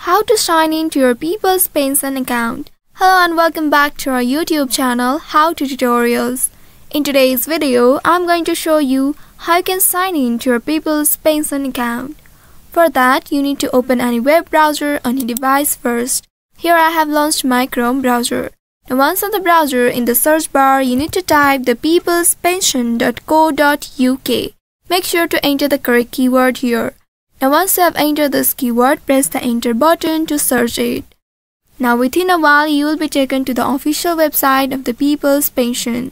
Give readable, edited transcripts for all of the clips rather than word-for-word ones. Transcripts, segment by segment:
How to sign in to your People's Pension account. Hello and welcome back to our YouTube channel How to Tutorials. In today's video, I'm going to show you how you can sign in to your People's Pension account. For that, you need to open any web browser on your device first. Here I have launched my Chrome browser. Now once on the browser, in the search bar, you need to type the peoplespension.co.uk. Make sure to enter the correct keyword here. Now once you have entered this keyword, press the enter button to search it. Now within a while, you will be taken to the official website of the People's Pension.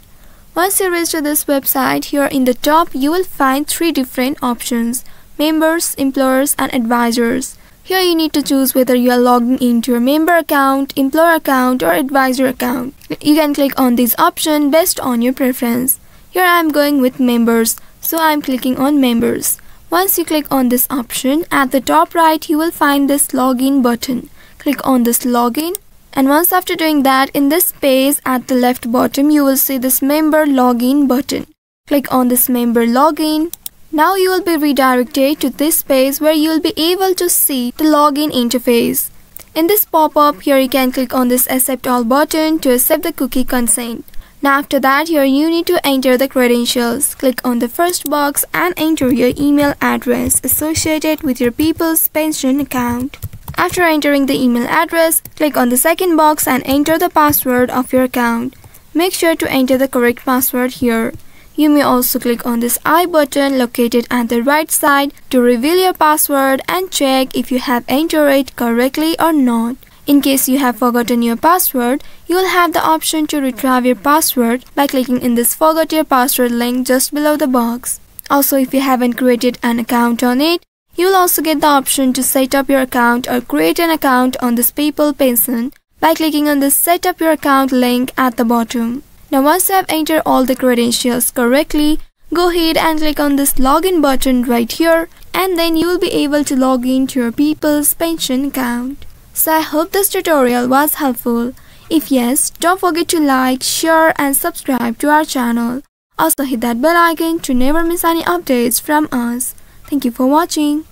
Once you reach to this website, here in the top, you will find three different options: members, employers and advisors. Here you need to choose whether you are logging into your member account, employer account or advisor account. You can click on this option based on your preference. Here I am going with members, so I am clicking on members. Once you click on this option, at the top right you will find this login button. Click on this login, and once after doing that, in this page at the left bottom you will see this member login button. Click on this member login. Now you will be redirected to this page where you will be able to see the login interface. In this pop-up, here you can click on this accept all button to accept the cookie consent. Now after that, here you need to enter the credentials. Click on the first box and enter your email address associated with your People's Pension account. After entering the email address, click on the second box and enter the password of your account. Make sure to enter the correct password here. You may also click on this I button located at the right side to reveal your password and check if you have entered it correctly or not. In case you have forgotten your password, you will have the option to retrieve your password by clicking in this forgot your password link just below the box. Also, if you haven't created an account on it, you will also get the option to set up your account or create an account on this People's Pension by clicking on the set up your account link at the bottom. Now once you have entered all the credentials correctly, go ahead and click on this login button right here, and then you will be able to log in to your People's Pension account. So I hope this tutorial was helpful. If yes, don't forget to like, share and subscribe to our channel. Also hit that bell icon to never miss any updates from us. Thank you for watching.